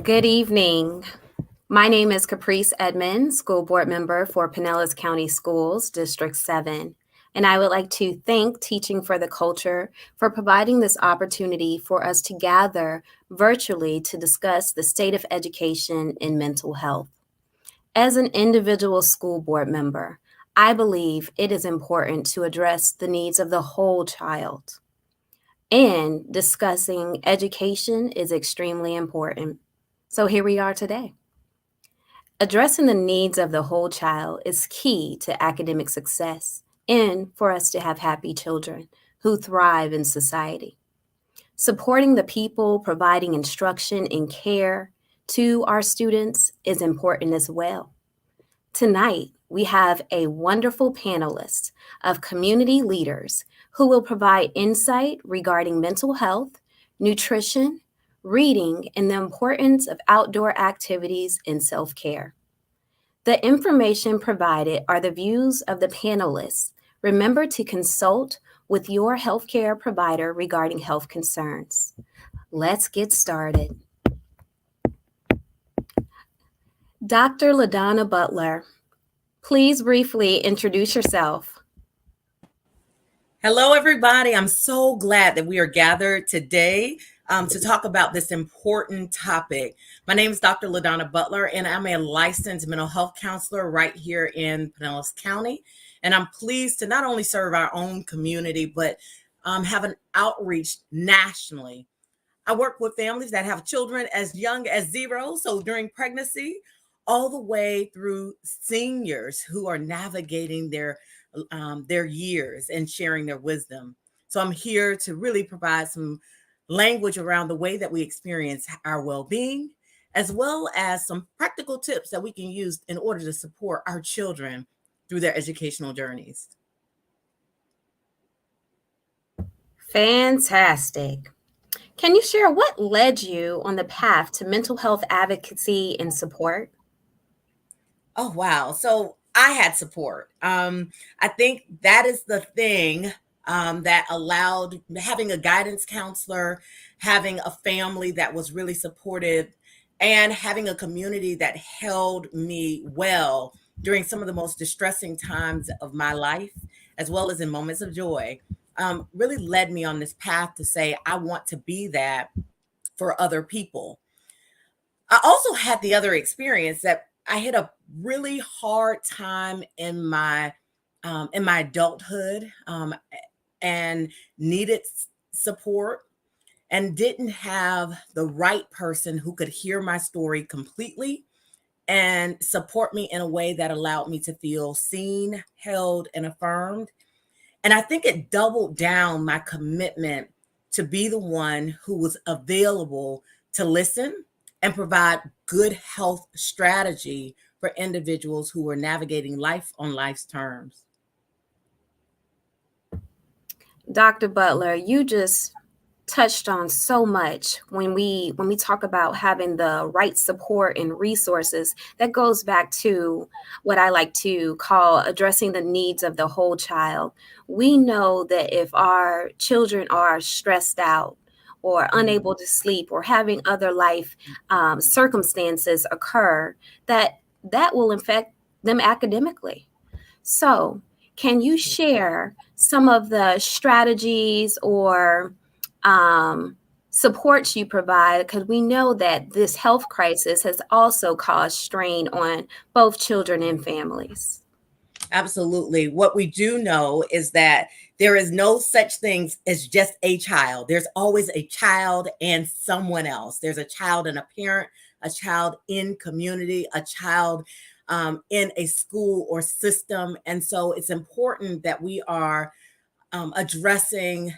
Good evening. My name is Caprice Edmond, School Board Member for Pinellas County Schools, District 7. And I would like to thank Teaching for the Culture for providing this opportunity for us to gather virtually to discuss the state of education in mental health. As an individual school board member, I believe it is important to address the needs of the whole child. And discussing education is extremely important. So here we are today. Addressing the needs of the whole child is key to academic success and for us to have happy children who thrive in society. Supporting the people providing instruction and care to our students is important as well. Tonight, we have a wonderful panelist of community leaders who will provide insight regarding mental health, nutrition, reading, and the importance of outdoor activities and self-care. The information provided are the views of the panelists. Remember to consult with your healthcare provider regarding health concerns. Let's get started. Dr. Ladonna Butler, please briefly introduce yourself. Hello, everybody. I'm so glad that we are gathered today to talk about this important topic. My name is Dr. Ladonna Butler, and I'm a licensed mental health counselor right here in Pinellas County. And I'm pleased to not only serve our own community, but have an outreach nationally. I work with families that have children as young as 0, so during pregnancy, all the way through seniors who are navigating their years and sharing their wisdom. So I'm here to really provide some language around the way that we experience our well-being, as well as some practical tips that we can use in order to support our children through their educational journeys. Fantastic. Can you share what led you on the path to mental health advocacy and support? Oh, wow. So I had support. I think that is the thing that allowed having a guidance counselor, having a family that was really supportive, and having a community that held me well during some of the most distressing times of my life, as well as in moments of joy, really led me on this path to say, I want to be that for other people. I also had the other experience that I hit a really hard time in my adulthood and needed support and didn't have the right person who could hear my story completely and support me in a way that allowed me to feel seen, held, and affirmed. And I think it doubled down my commitment to be the one who was available to listen and provide good health strategy for individuals who are navigating life on life's terms. Dr. Butler, you just touched on so much when we talk about having the right support and resources. That goes back to what I like to call addressing the needs of the whole child. We know that if our children are stressed out or unable to sleep or having other life circumstances occur, that will affect them academically. So can you share some of the strategies or supports you provide? Because we know that this health crisis has also caused strain on both children and families. Absolutely. What we do know is that there is no such thing as just a child. There's always a child and someone else. There's a child and a parent, a child in community, a child in a school or system. And so it's important that we are addressing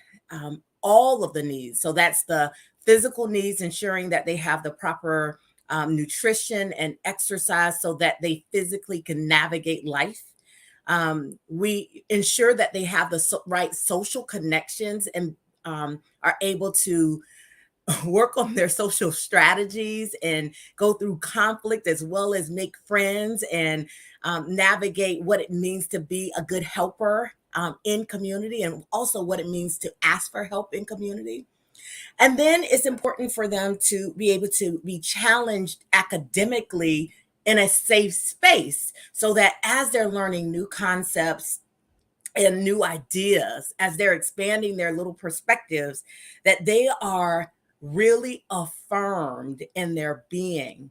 all of the needs. So that's the physical needs, ensuring that they have the proper nutrition and exercise so that they physically can navigate life. We ensure that they have the right social connections and are able to work on their social strategies and go through conflict, as well as make friends and navigate what it means to be a good helper in community, and also what it means to ask for help in community. And then it's important for them to be able to be challenged academically in a safe space so that as they're learning new concepts and new ideas, as they're expanding their little perspectives, that they are really affirmed in their being.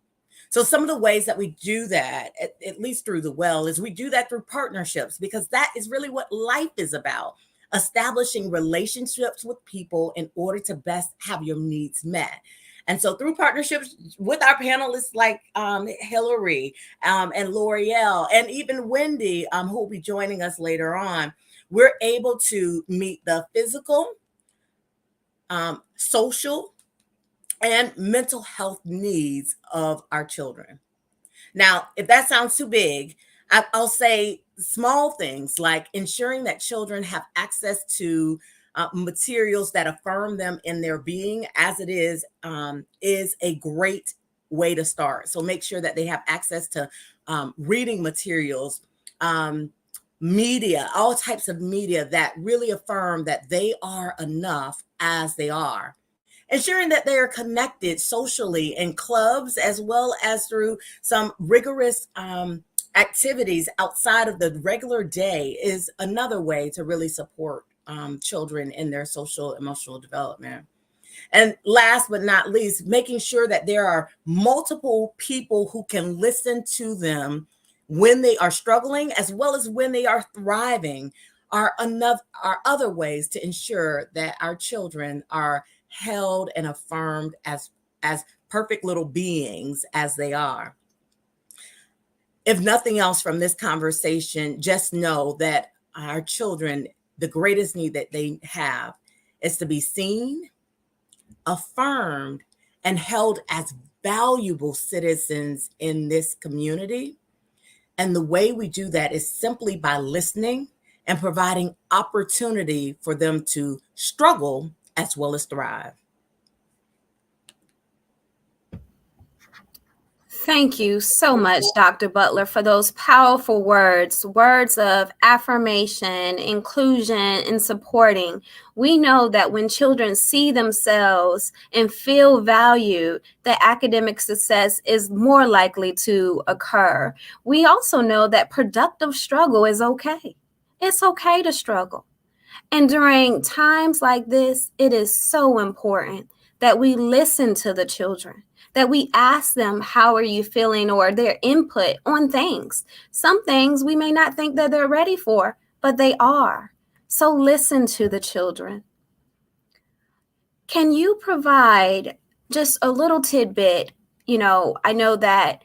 So some of the ways that we do that, at least through the well, is we do that through partnerships, because that is really what life is about. Establishing relationships with people in order to best have your needs met. And so through partnerships with our panelists like Hillary and L'Oreal and even Wendy, who will be joining us later on, we're able to meet the physical, social, and mental health needs of our children. Now, if that sounds too big, I'll say small things like ensuring that children have access to materials that affirm them in their being as it is a great way to start. So make sure that they have access to reading materials, media, all types of media that really affirm that they are enough as they are. Ensuring that they are connected socially in clubs as well as through some rigorous activities outside of the regular day is another way to really support children in their social emotional development. And last but not least, making sure that there are multiple people who can listen to them when they are struggling as well as when they are thriving are other ways to ensure that our children are held and affirmed as perfect little beings as they are. If nothing else from this conversation, just know that our children, the greatest need that they have is to be seen, affirmed, and held as valuable citizens in this community. And the way we do that is simply by listening and providing opportunity for them to struggle as well as thrive. Thank you so much, Dr. Butler, for those powerful words of affirmation, inclusion, and supporting. We know that when children see themselves and feel valued, that academic success is more likely to occur. We also know that productive struggle is okay. It's okay to struggle. And during times like this, it is so important that we listen to the children, that we ask them, how are you feeling, or their input on things. Some things we may not think that they're ready for, but they are. So listen to the children. Can you provide just a little tidbit? I know that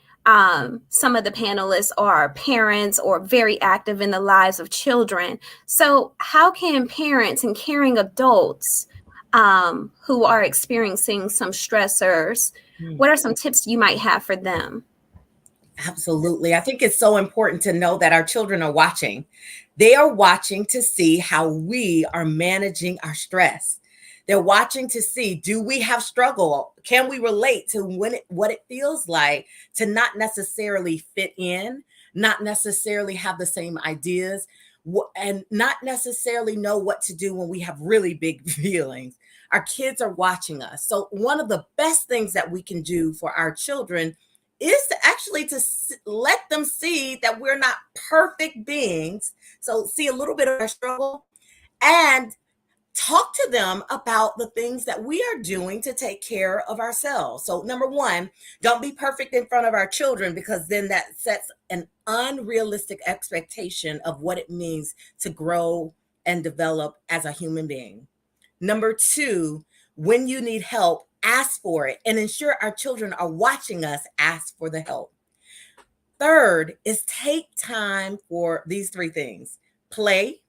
some of the panelists are parents or very active in the lives of children. So how can parents and caring adults who are experiencing some stressors, what are some tips you might have for them? Absolutely. I think it's so important to know that our children are watching. They are watching to see how we are managing our stress. They're watching to see, do we have struggle? Can we relate to what it feels like to not necessarily fit in, not necessarily have the same ideas, and not necessarily know what to do when we have really big feelings? Our kids are watching us. So one of the best things that we can do for our children is to actually let them see that we're not perfect beings. So see a little bit of our struggle and talk to them about the things that we are doing to take care of ourselves. So number one, don't be perfect in front of our children, because then that sets an unrealistic expectation of what it means to grow and develop as a human being. Number two, when you need help, ask for it and ensure our children are watching us ask for the help. Third is take time for these three things: play,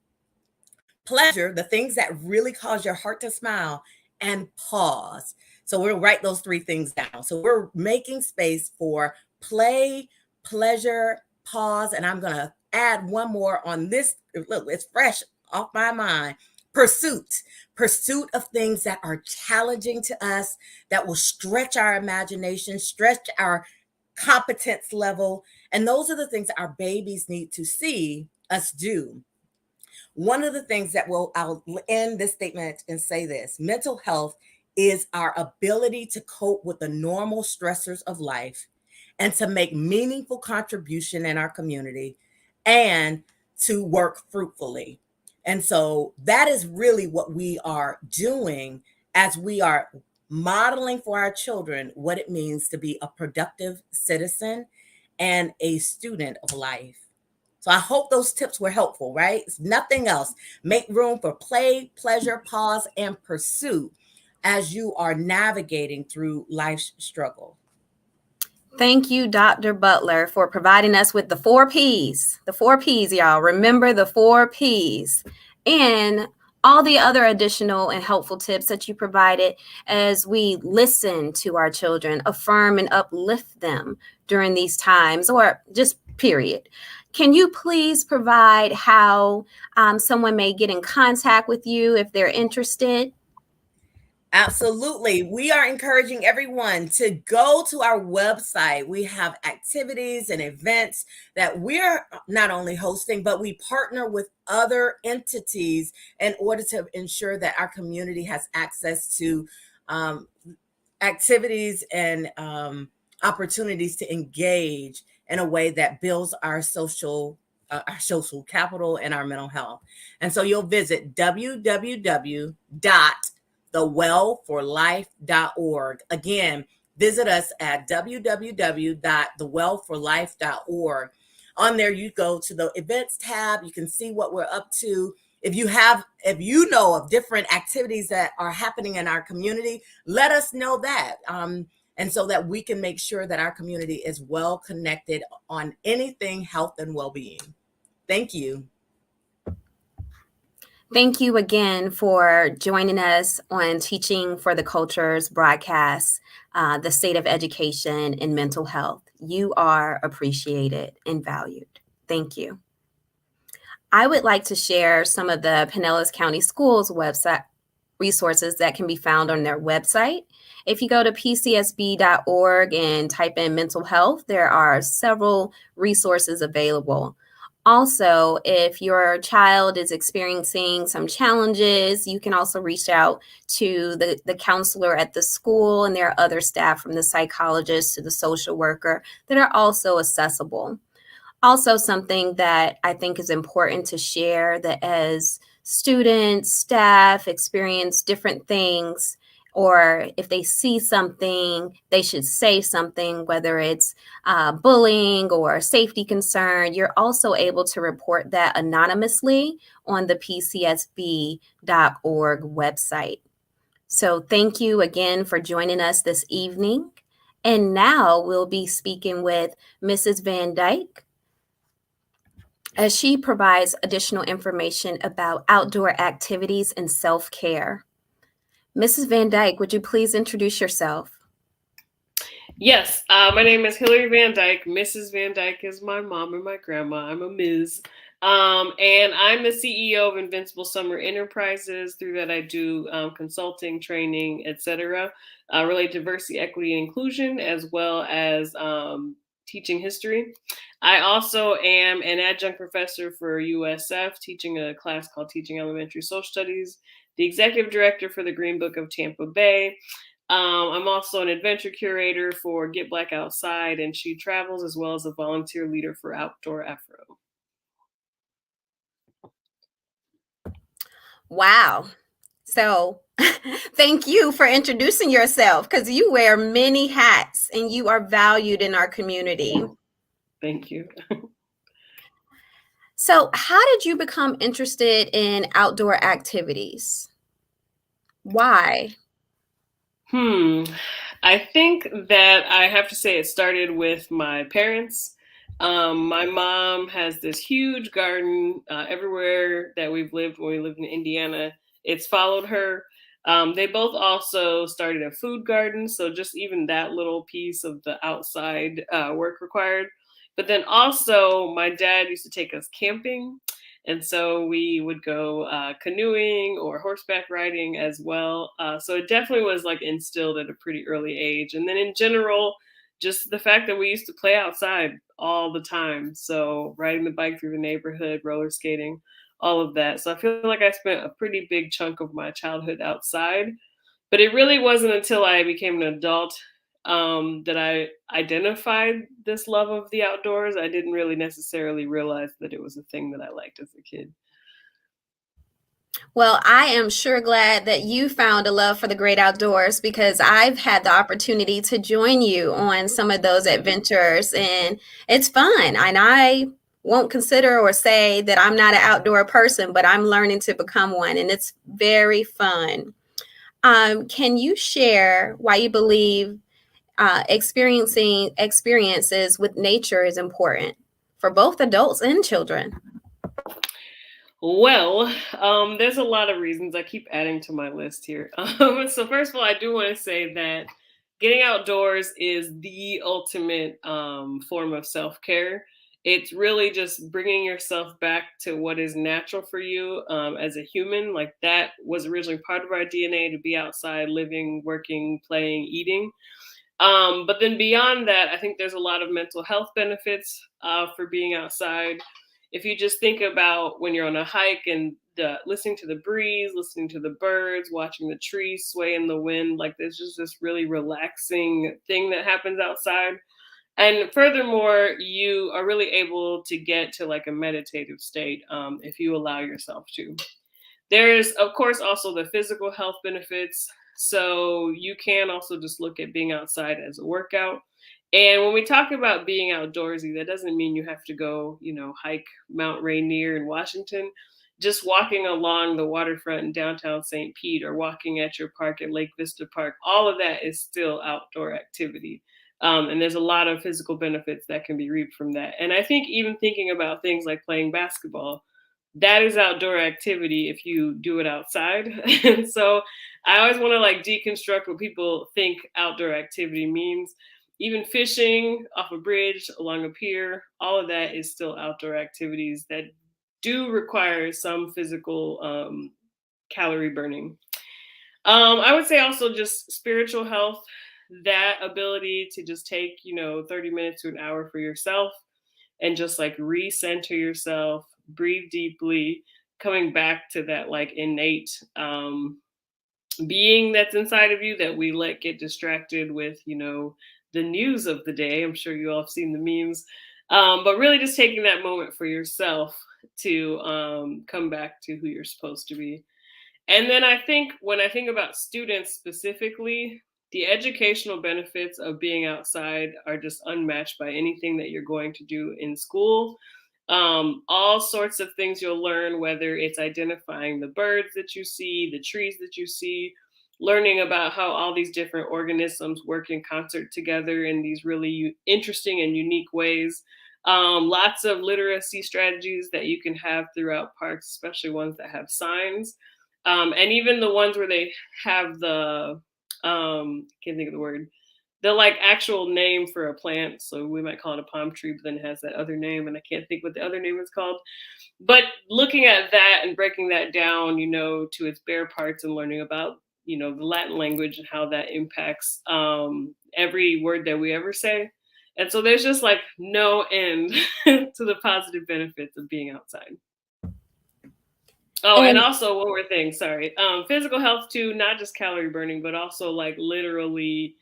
pleasure, the things that really cause your heart to smile, and pause. So we'll write those three things down. So we're making space for play, pleasure, pause, and I'm going to add one more on this. Look, it's fresh off my mind. Pursuit of things that are challenging to us, that will stretch our imagination, stretch our competence level. And those are the things that our babies need to see us do. One of the things that I'll end this statement and say this: mental health is our ability to cope with the normal stressors of life and to make meaningful contribution in our community and to work fruitfully. And so that is really what we are doing as we are modeling for our children what it means to be a productive citizen and a student of life. So I hope those tips were helpful, right? It's nothing else. Make room for play, pleasure, pause, and pursuit as you are navigating through life's struggle. Thank you, Dr. Butler, for providing us with the 4 Ps. The 4 Ps, y'all. Remember the 4 Ps. And all the other additional and helpful tips that you provided as we listen to our children, affirm and uplift them during these times, or just period. Can you please provide how someone may get in contact with you if they're interested? Absolutely. We are encouraging everyone to go to our website. We have activities and events that we're not only hosting, but we partner with other entities in order to ensure that our community has access to activities and opportunities to engage in a way that builds our social capital and our mental health. And so you'll visit www.thewellforlife.org. Again, visit us at www.thewellforlife.org. On there, you go to the events tab. You can see what we're up to. If you know of different activities that are happening in our community, let us know that. And so that we can make sure that our community is well connected on anything health and well-being. Thank you. Thank you again for joining us on Teaching for the Culture's broadcast, the state of education and mental health. You are appreciated and valued. Thank you. I would like to share some of the Pinellas County Schools website resources that can be found on their website. If you go to pcsb.org and type in mental health, there are several resources available. Also, if your child is experiencing some challenges, you can also reach out to the counselor at the school, and there are other staff from the psychologist to the social worker that are also accessible. Also, something that I think is important to share, that as students, staff experience different things, or if they see something, they should say something, whether it's bullying or safety concern. You're also able to report that anonymously on the pcsb.org website. So thank you again for joining us this evening. And now we'll be speaking with Mrs. Van Dyke as she provides additional information about outdoor activities and self-care. Mrs. Van Dyke, would you please introduce yourself? Yes, my name is Hillary Van Dyke. Mrs. Van Dyke is my mom and my grandma. I'm a Ms. And I'm the CEO of Invincible Summer Enterprises. Through that, I do consulting, training, etc., related to diversity, equity, and inclusion, as well as teaching history. I also am an adjunct professor for USF, teaching a class called Teaching Elementary Social Studies, the executive director for the Green Book of Tampa Bay. I'm also an adventure curator for Get Black Outside and She Travels, as well as a volunteer leader for Outdoor Afro. Wow. So thank you for introducing yourself, because you wear many hats and you are valued in our community. Thank you. So how did you become interested in outdoor activities? Why? I think that I have to say it started with my parents. My mom has this huge garden everywhere that we've lived when we lived in Indiana. It's followed her. They both also started a food garden, so just even that little piece of the outside work required. But then also my dad used to take us camping. And so we would go canoeing or horseback riding as well. So it definitely was like instilled at a pretty early age. And then in general, just the fact that we used to play outside all the time. So riding the bike through the neighborhood, roller skating, all of that. So I feel like I spent a pretty big chunk of my childhood outside. But it really wasn't until I became an adult that I identified this love of the outdoors. I didn't really necessarily realize that it was a thing that I liked as a kid. Well, I am sure glad that you found a love for the great outdoors because I've had the opportunity to join you on some of those adventures, and it's fun. And I won't consider or say that I'm not an outdoor person, but I'm learning to become one, and it's very fun. Can you share why you believe experiencing experiences with nature is important for both adults and children? Well, there's a lot of reasons. I keep adding to my list here. So first of all, I do want to say that getting outdoors is the ultimate form of self-care. It's really just bringing yourself back to what is natural for you as a human. Like that was originally part of our DNA, to be outside, living, working, playing, eating. But then beyond that, I think there's a lot of mental health benefits for being outside. If you just think about when you're on a hike and listening to the breeze, listening to the birds, watching the trees sway in the wind, like there's just this really relaxing thing that happens outside. And furthermore, you are really able to get to like a meditative state if you allow yourself to. There's, of course, also the physical health benefits. So you can also just look at being outside as a workout. And when we talk about being outdoorsy, that doesn't mean you have to go, hike Mount Rainier in Washington. Just walking along the waterfront in downtown St. Pete, or walking at your park at Lake Vista Park, all of that is still outdoor activity. And there's a lot of physical benefits that can be reaped from that. And I think even thinking about things like playing basketball, that is outdoor activity if you do it outside. And so I always want to like deconstruct what people think outdoor activity means. Even fishing off a bridge, along a pier, all of that is still outdoor activities that do require some physical calorie burning. I would say also just spiritual health, that ability to just take, 30 minutes to an hour for yourself and just like recenter yourself, breathe deeply, coming back to that like innate being that's inside of you that we let get distracted with, the news of the day. I'm sure you all have seen the memes, but really just taking that moment for yourself to come back to who you're supposed to be. And then I think when I think about students specifically, the educational benefits of being outside are just unmatched by anything that you're going to do in school. All sorts of things you'll learn, whether it's identifying the birds that you see, the trees that you see, learning about how all these different organisms work in concert together in these really interesting and unique ways. Lots of literacy strategies that you can have throughout parks, especially ones that have signs. And even the ones where they have the, can't think of the word, the like actual name for a plant. So we might call it a palm tree, but then it has that other name, and I can't think what the other name is called. But looking at that and breaking that down, to its bare parts and learning about, the Latin language and how that impacts every word that we ever say. And so there's just like no end to the positive benefits of being outside. Oh, and also one more thing, sorry. Physical health too, not just calorie burning, but also like literally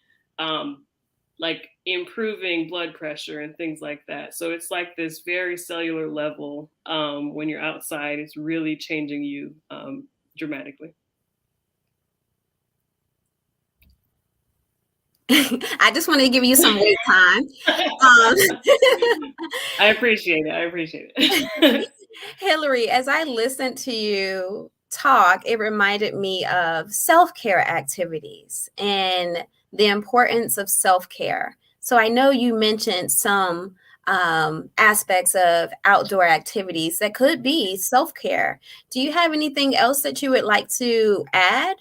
like improving blood pressure and things like that. So it's like this very cellular level when you're outside, it's really changing you dramatically. I just wanted to give you some wait time. I appreciate it. Hillary, as I listened to you talk, it reminded me of self-care activities and the importance of self-care. So I know you mentioned some aspects of outdoor activities that could be self-care. Do you have anything else that you would like to add?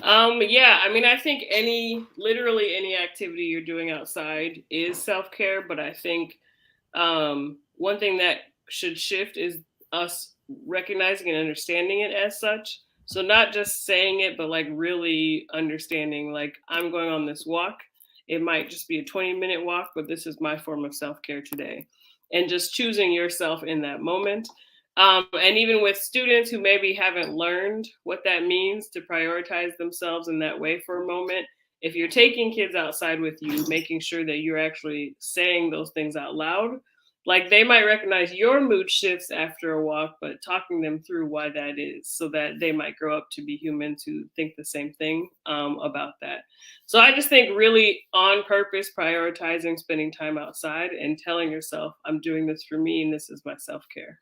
Yeah, I mean, I think literally any activity you're doing outside is self-care, but I think one thing that should shift is us recognizing and understanding it as such. So not just saying it, but like really understanding, like I'm going on this walk. It might just be a 20-minute walk, but this is my form of self-care today. And just choosing yourself in that moment. And even with students who maybe haven't learned what that means to prioritize themselves in that way for a moment, if you're taking kids outside with you, making sure that you're actually saying those things out loud, like they might recognize your mood shifts after a walk, but talking them through why that is, so that they might grow up to be humans who think the same thing about that. So I just think really on purpose, prioritizing spending time outside and telling yourself, I'm doing this for me and this is my self-care.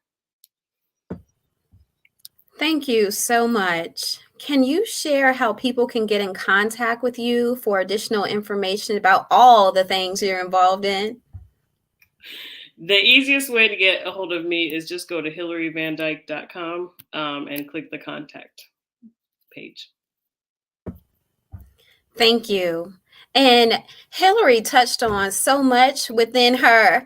Thank you so much. Can you share how people can get in contact with you for additional information about all the things you're involved in? The easiest way to get a hold of me is just go to hillaryvandyke.com and click the contact page. Thank you. And Hillary touched on so much within her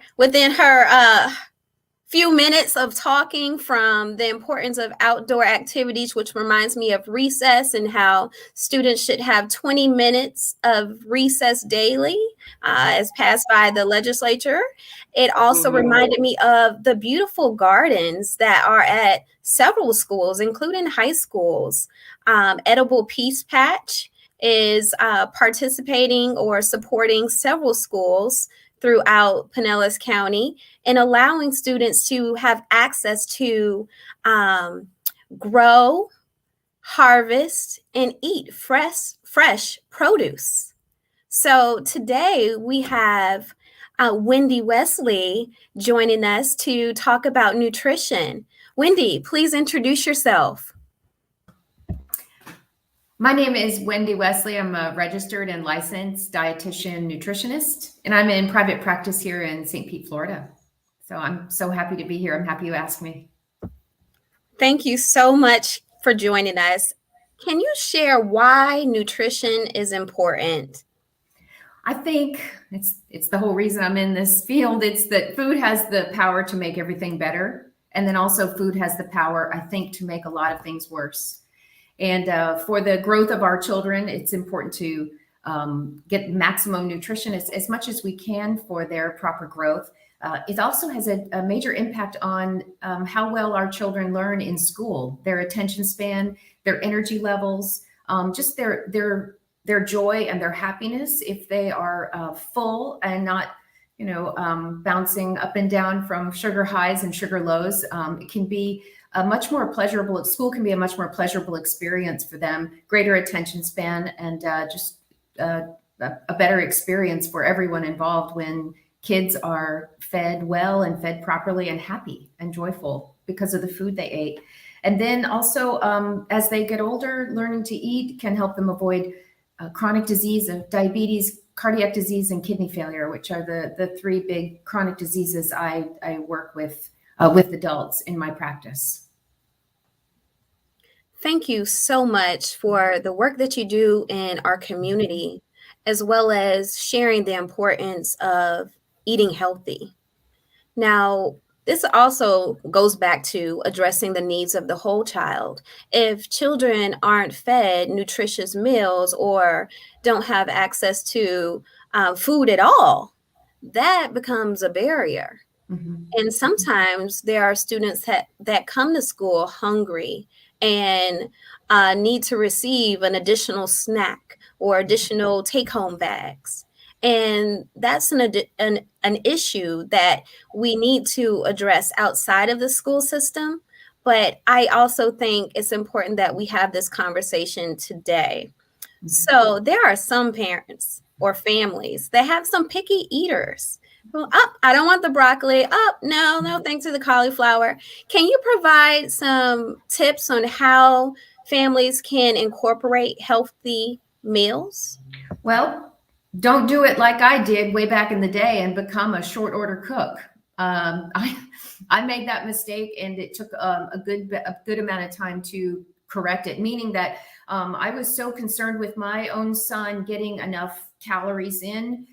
few minutes of talking, from the importance of outdoor activities, which reminds me of recess and how students should have 20 minutes of recess daily as passed by the legislature. It also reminded me of the beautiful gardens that are at several schools, including high schools. Edible Peace Patch is participating or supporting several schools throughout Pinellas County and allowing students to have access to grow, harvest, and eat fresh produce. So today we have Wendy Wesley joining us to talk about nutrition. Wendy, please introduce yourself. My name is Wendy Wesley. I'm a registered and licensed dietitian nutritionist, and I'm in private practice here in St. Pete, Florida. So I'm so happy to be here. I'm happy you asked me. Thank you so much for joining us. Can you share why nutrition is important? I think it's the whole reason I'm in this field. It's that food has the power to make everything better. And then also food has the power, I think, to make a lot of things worse. And for the growth of our children, it's important to get maximum nutrition as much as we can for their proper growth. It also has a major impact on how well our children learn in school, their attention span, their energy levels, just their joy and their happiness. If they are full and not, bouncing up and down from sugar highs and sugar lows, it can be school can be a much more pleasurable experience for them, greater attention span, and just a better experience for everyone involved when kids are fed well and fed properly and happy and joyful because of the food they ate. And then also, as they get older, learning to eat can help them avoid chronic disease of diabetes, cardiac disease, and kidney failure, which are the three big chronic diseases I work with adults in my practice. Thank you so much for the work that you do in our community, as well as sharing the importance of eating healthy. Now, this also goes back to addressing the needs of the whole child. If children aren't fed nutritious meals or don't have access to food at all, that becomes a barrier. Mm-hmm. And sometimes there are students that come to school hungry and need to receive an additional snack or additional take-home bags. And that's an issue that we need to address outside of the school system. But I also think it's important that we have this conversation today. Mm-hmm. So there are some parents or families that have some picky eaters. Well, I don't want the broccoli. No, thanks to the cauliflower. Can you provide some tips on how families can incorporate healthy meals? Well, don't do it like I did way back in the day and become a short order cook. I made that mistake, and it took a good amount of time to correct it, meaning that I was so concerned with my own son getting enough calories in.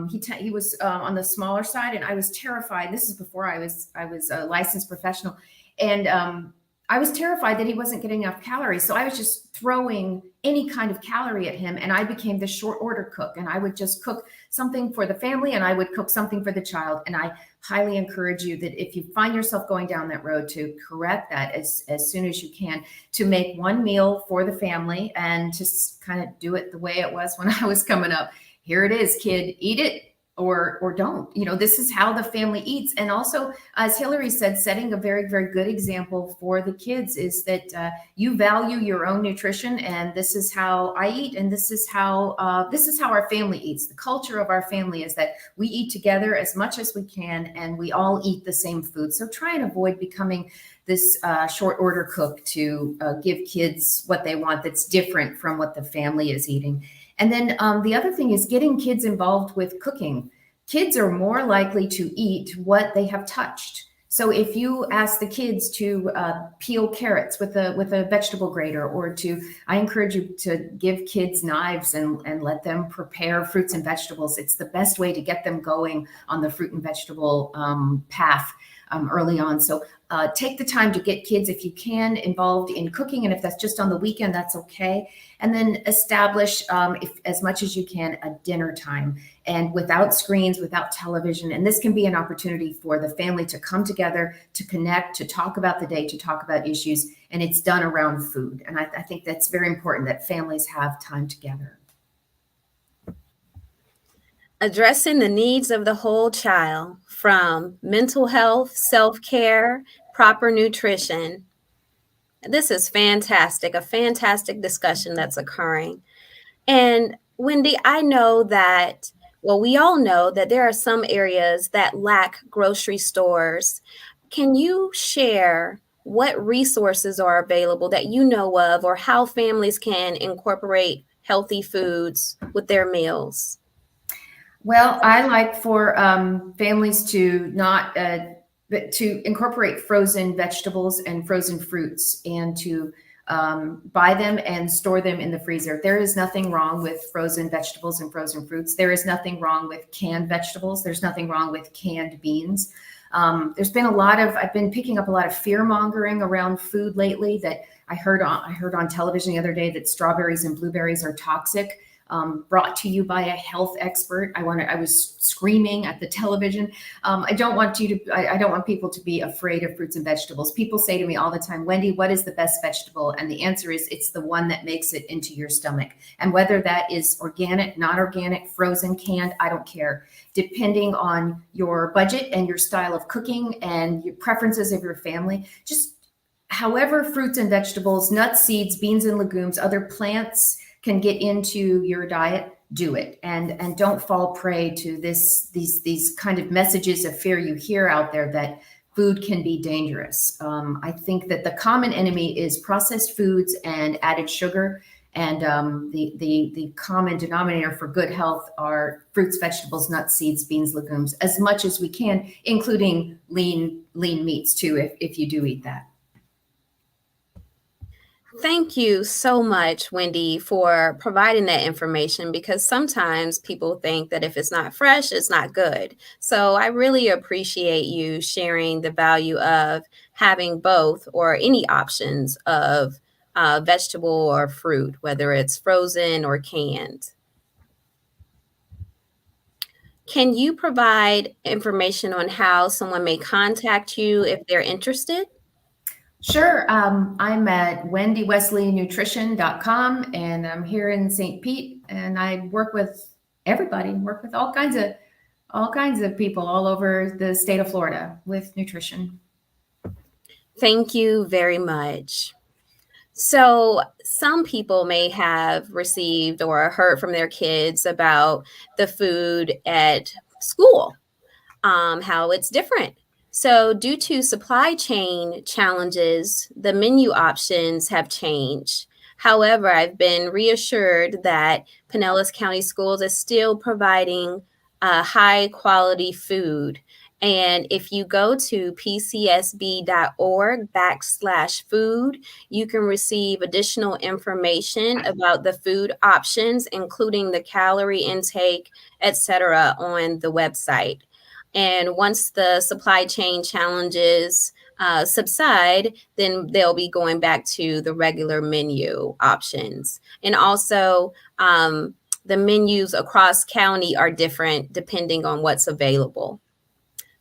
He was on the smaller side, and I was terrified. This is before I was a licensed professional, and I was terrified that he wasn't getting enough calories. So I was just throwing any kind of calorie at him. And I became the short order cook. And I would just cook something for the family and I would cook something for the child. And I highly encourage you that if you find yourself going down that road, to correct that as soon as you can, to make one meal for the family and just kind of do it the way it was when I was coming up. Here it is, kid, eat it or don't. This is how the family eats. And also, as Hillary said, setting a very, very good example for the kids is that you value your own nutrition, and this is how I eat, and this is how our family eats. The culture of our family is that we eat together as much as we can, and we all eat the same food. So try and avoid becoming this short order cook to give kids what they want that's different from what the family is eating. And then the other thing is getting kids involved with cooking. Kids are more likely to eat what they have touched. So if you ask the kids to peel carrots with a vegetable grater, or I encourage you to give kids knives and let them prepare fruits and vegetables. It's the best way to get them going on the fruit and vegetable path early on. So take the time to get kids, if you can, involved in cooking. And if that's just on the weekend, that's okay. And then establish, if as much as you can, a dinner time, and without screens, without television. And this can be an opportunity for the family to come together, to connect, to talk about the day, to talk about issues. And it's done around food. And I think that's very important, that families have time together. Addressing the needs of the whole child, from mental health, self-care, proper nutrition. This is fantastic, a fantastic discussion that's occurring. And Wendy, I know that, well, we all know that there are some areas that lack grocery stores. Can you share what resources are available that you know of, or how families can incorporate healthy foods with their meals? Well, I like for families to not to incorporate frozen vegetables and frozen fruits, and to buy them and store them in the freezer. There is nothing wrong with frozen vegetables and frozen fruits. There is nothing wrong with canned vegetables. There's nothing wrong with canned beans. There's been I've been picking up a lot of fear mongering around food lately. That I heard on television the other day that strawberries and blueberries are toxic. Brought to you by a health expert. I was screaming at the television. I don't want people to be afraid of fruits and vegetables. People say to me all the time, Wendy, what is the best vegetable? And the answer is, it's the one that makes it into your stomach. And whether that is organic, not organic, frozen, canned, I don't care. Depending on your budget and your style of cooking and your preferences of your family, just however fruits and vegetables, nuts, seeds, beans and legumes, other plants can get into your diet, do it. And don't fall prey to these kind of messages of fear you hear out there that food can be dangerous. I think that the common enemy is processed foods and added sugar. And the common denominator for good health are fruits, vegetables, nuts, seeds, beans, legumes, as much as we can, including lean meats too, if you do eat that. Thank you so much, Wendy, for providing that information, because sometimes people think that if it's not fresh, it's not good. So I really appreciate you sharing the value of having both, or any options of vegetable or fruit, whether it's frozen or canned. Can you provide information on how someone may contact you if they're interested? Sure. I'm at wendywesleynutrition.com, and I'm here in St. Pete, and I work with everybody, work with all kinds of people all over the state of Florida with nutrition. Thank you very much. So some people may have received or heard from their kids about the food at school, how it's different. So due to supply chain challenges, the menu options have changed. However, I've been reassured that Pinellas County Schools is still providing high quality food. And if you go to pcsb.org/food, you can receive additional information about the food options, including the calorie intake, etc., on the website. And once the supply chain challenges subside, then they'll be going back to the regular menu options. And also, the menus across county are different depending on what's available.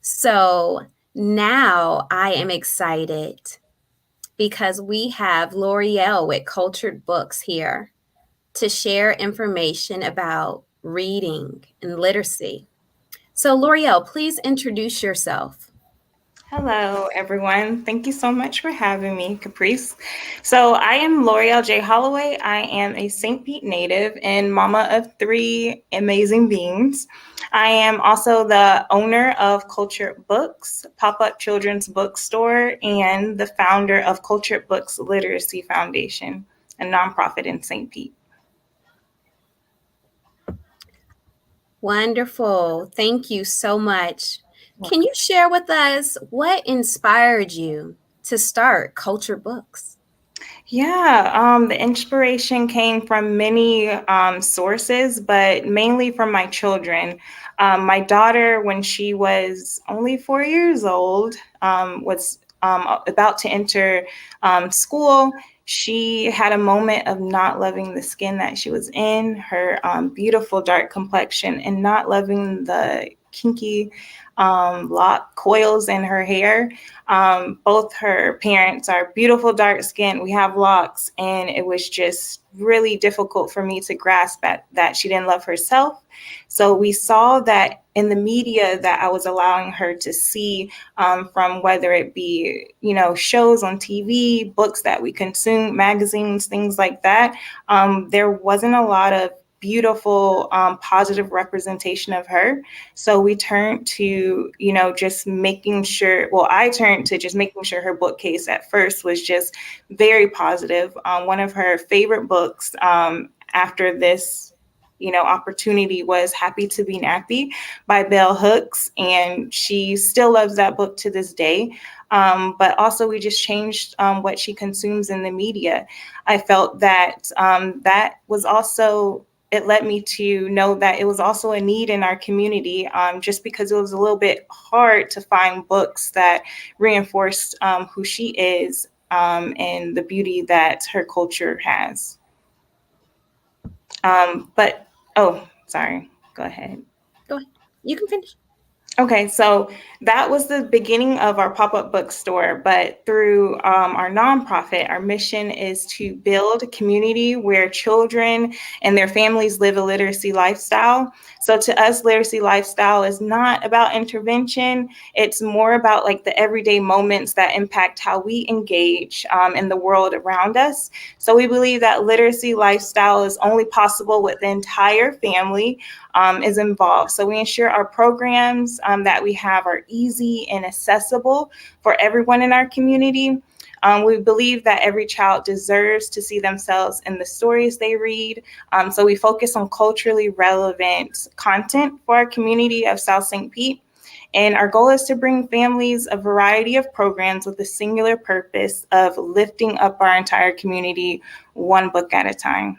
So now I am excited because we have L'Oreal with Cultured Books here to share information about reading and literacy. So L'Oreal, please introduce yourself. Hello, everyone. Thank you so much for having me, Caprice. So I am L'Oreal J. Holloway. I am a St. Pete native and mama of 3 amazing beings. I am also the owner of Cultured Books, pop-up children's bookstore, and the founder of Cultured Books Literacy Foundation, a nonprofit in St. Pete. Wonderful. Thank you so much. Can you share with us what inspired you to start Cultured Books? Yeah, the inspiration came from many sources, but mainly from my children. My daughter, when she was only 4 years old, was about to enter school. She had a moment of not loving the skin that she was in, her beautiful dark complexion, and not loving the kinky lock coils in her hair. Both her parents are beautiful dark skin. We have locks, and it was just really difficult for me to grasp that she didn't love herself. So we saw that in the media that I was allowing her to see, from whether it be, shows on TV, books that we consume, magazines, things like that. There wasn't a lot of beautiful, positive representation of her. So we turned to, just making sure, I turned to just making sure her bookcase at first was just very positive. One of her favorite books after this, opportunity was Happy to Be Nappy by Bell Hooks. And she still loves that book to this day. But also we just changed what she consumes in the media. I felt that that was also, it led me to know that it was also a need in our community, just because it was a little bit hard to find books that reinforced who she is and the beauty that her culture has. Sorry, go ahead. Go ahead. You can finish. Okay, so that was the beginning of our pop-up bookstore, but through our nonprofit, our mission is to build a community where children and their families live a literacy lifestyle. So to us, literacy lifestyle is not about intervention. It's more about like the everyday moments that impact how we engage in the world around us. So we believe that literacy lifestyle is only possible with the entire family is involved. So we ensure our programs that we have are easy and accessible for everyone in our community. We believe that every child deserves to see themselves in the stories they read. So we focus on culturally relevant content for our community of South St. Pete. And our goal is to bring families a variety of programs with the singular purpose of lifting up our entire community one book at a time.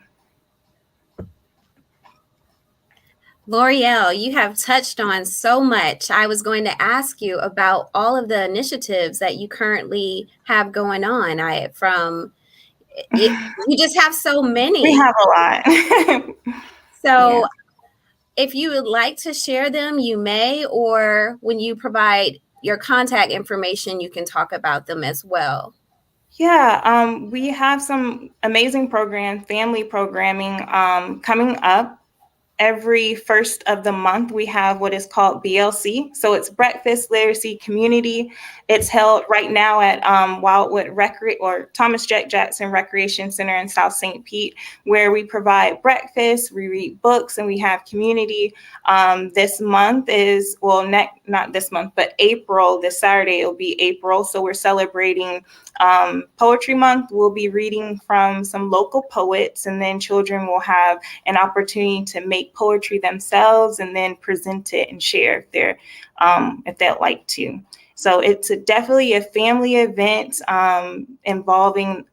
L'Oreal, you have touched on so much. I was going to ask you about all of the initiatives that you currently have going on. You just have so many. We have a lot. So if you would like to share them, you may, or when you provide your contact information, you can talk about them as well. Yeah, we have some amazing family programming coming up. Every first of the month, we have what is called BLC. So it's Breakfast Literacy Community. It's held right now at Wildwood Thomas Jackson Recreation Center in South St. Pete, where we provide breakfast, we read books, and we have community. This month is, not this month, but April, this Saturday, it'll be April. So we're celebrating Poetry Month. We'll be reading from some local poets, and then children will have an opportunity to make poetry themselves and then present it and share if they'd like to. So it's definitely a family event involving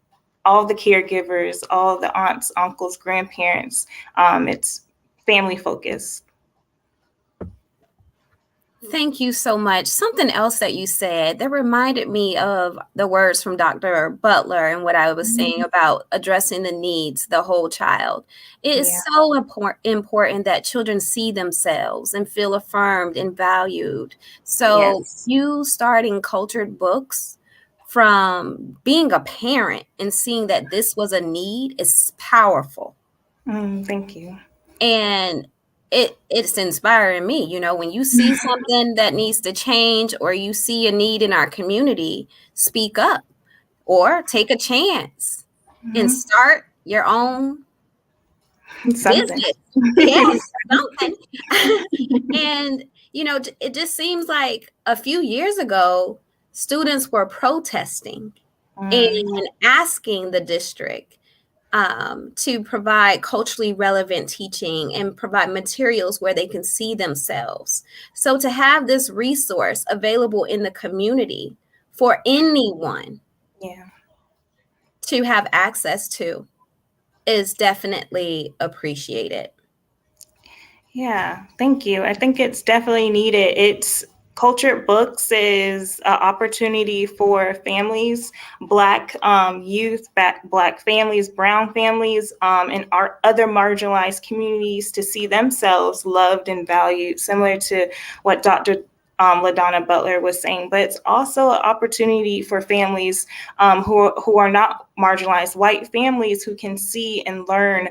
all the caregivers, all the aunts, uncles, grandparents. It's family focused. Thank you so much. Something else that you said that reminded me of the words from Dr. Butler and what I was saying about addressing the needs, the whole child. It is so important that children see themselves and feel affirmed and valued. So you starting cultured books from being a parent and seeing that this was a need is powerful. Thank you. And it's inspiring me, you know, when you see something that needs to change or you see a need in our community, speak up or take a chance and start your own business. Yes, something. And, you know, it just seems like a few years ago, students were protesting and asking the district to provide culturally relevant teaching and provide materials where they can see themselves. So to have this resource available in the community for anyone to have access to is definitely appreciated. Yeah, thank you. I think it's definitely needed. Cultured books is an opportunity for families, Black youth, Black families, Brown families, and our other marginalized communities to see themselves loved and valued, similar to what Dr. Ladonna Butler was saying. But it's also an opportunity for families who are not marginalized, white families who can see and learn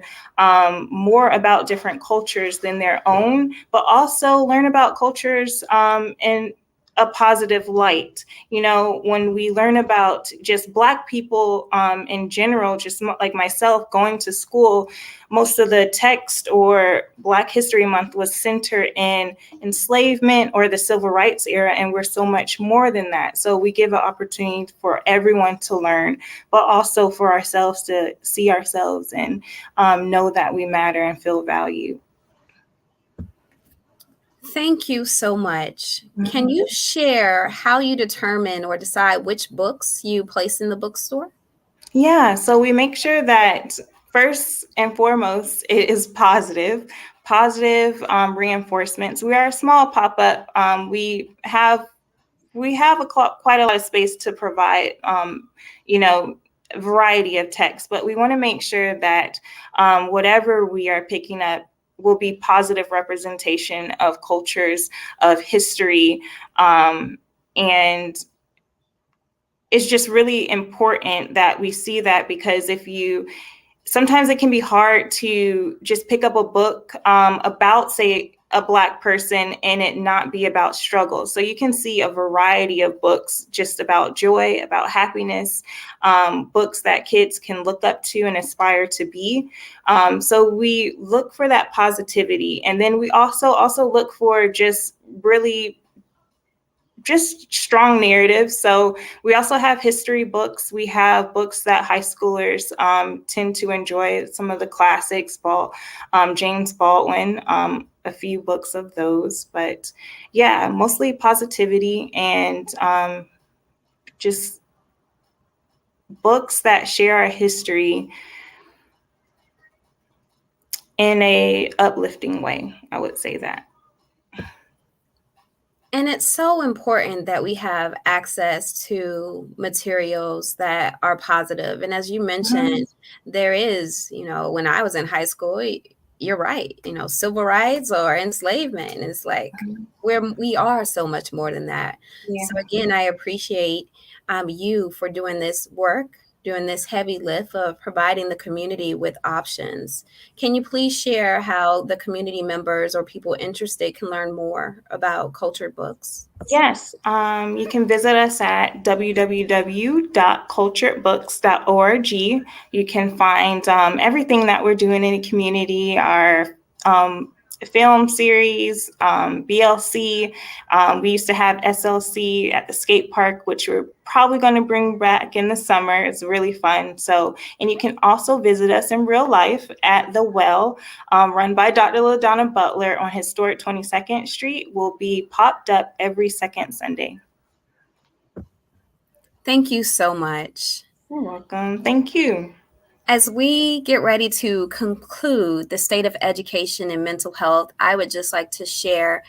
more about different cultures than their own, but also learn about cultures in a positive light. You know, when we learn about just Black people in general, just like myself going to school, most of the text or Black History Month was centered in enslavement or the Civil Rights era, and we're so much more than that. So we give an opportunity for everyone to learn, but also for ourselves to see ourselves and know that we matter and feel valued. Thank you so much. Can you share how you determine or decide which books you place in the bookstore? Yeah, so we make sure that first and foremost, it is positive reinforcements. We are a small pop-up. We have quite a lot of space to provide, you know, a variety of texts, but we want to make sure that whatever we are picking up will be positive representation of cultures, of history, and it's just really important that we see that, because sometimes it can be hard to just pick up a book about, say, a Black person and it not be about struggle. So you can see a variety of books just about joy, about happiness, books that kids can look up to and aspire to be. So we look for that positivity. And then we also look for just strong narratives. So we also have history books. We have books that high schoolers tend to enjoy, some of the classics, James Baldwin, a few books of those. But yeah, mostly positivity and just books that share our history in a uplifting way, I would say that. And it's so important that we have access to materials that are positive. And as you mentioned, there is, you know, when I was in high school, you're right, you know, civil rights or enslavement. And it's like we are so much more than that. Yeah. So again, I appreciate you for doing this work, doing this heavy lift of providing the community with options. Can you please share how the community members or people interested can learn more about cultured books? Yes, you can visit us at www.culturedbooks.org. You can find everything that we're doing in the community, our film series, BLC. We used to have SLC at the skate park, which we're probably going to bring back in the summer. It's really fun. So, and you can also visit us in real life at The Well, run by Dr. Ladonna Butler on historic 22nd Street. Will be popped up every second Sunday. Thank you so much. You're welcome. Thank you. As we get ready to conclude the state of education and mental health, I would just like to share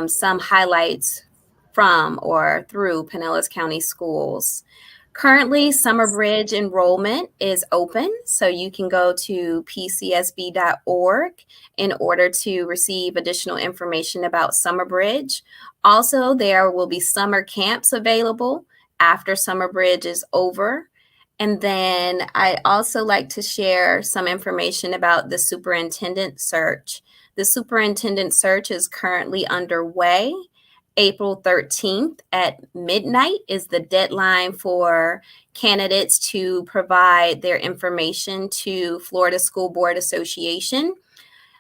some highlights from or through Pinellas County Schools. Currently, Summer Bridge enrollment is open, so you can go to pcsb.org in order to receive additional information about Summer Bridge. Also, there will be summer camps available after Summer Bridge is over. And then I'd also like to share some information about the Superintendent Search. The Superintendent Search is currently underway. April 13th at midnight is the deadline for candidates to provide their information to Florida School Board Association.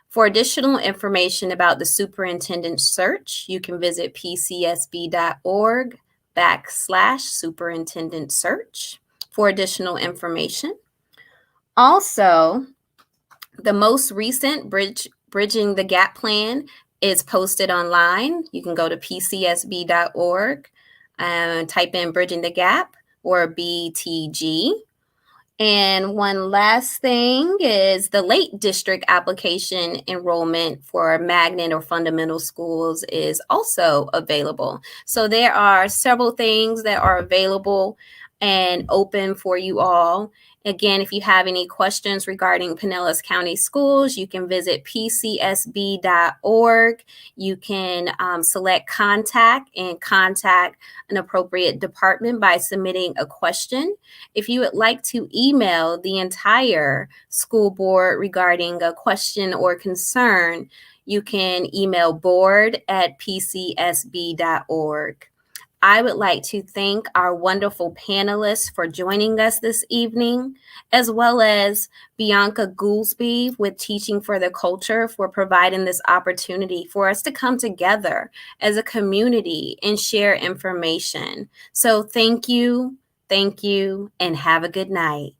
For additional information about the Superintendent Search, you can visit pcsb.org/superintendent search for additional information. Also, the most recent Bridging the Gap plan is posted online. You can go to pcsb.org and type in Bridging the Gap or BTG. And one last thing is the late district application enrollment for magnet or fundamental schools is also available. So there are several things that are available and open for you all. Again, if you have any questions regarding Pinellas County Schools, you can visit pcsb.org. You can select contact and contact an appropriate department by submitting a question. If you would like to email the entire school board regarding a question or concern, you can email board@pcsb.org. I would like to thank our wonderful panelists for joining us this evening, as well as Bianca Goolsby with Teaching for the Culture for providing this opportunity for us to come together as a community and share information. So thank you, and have a good night.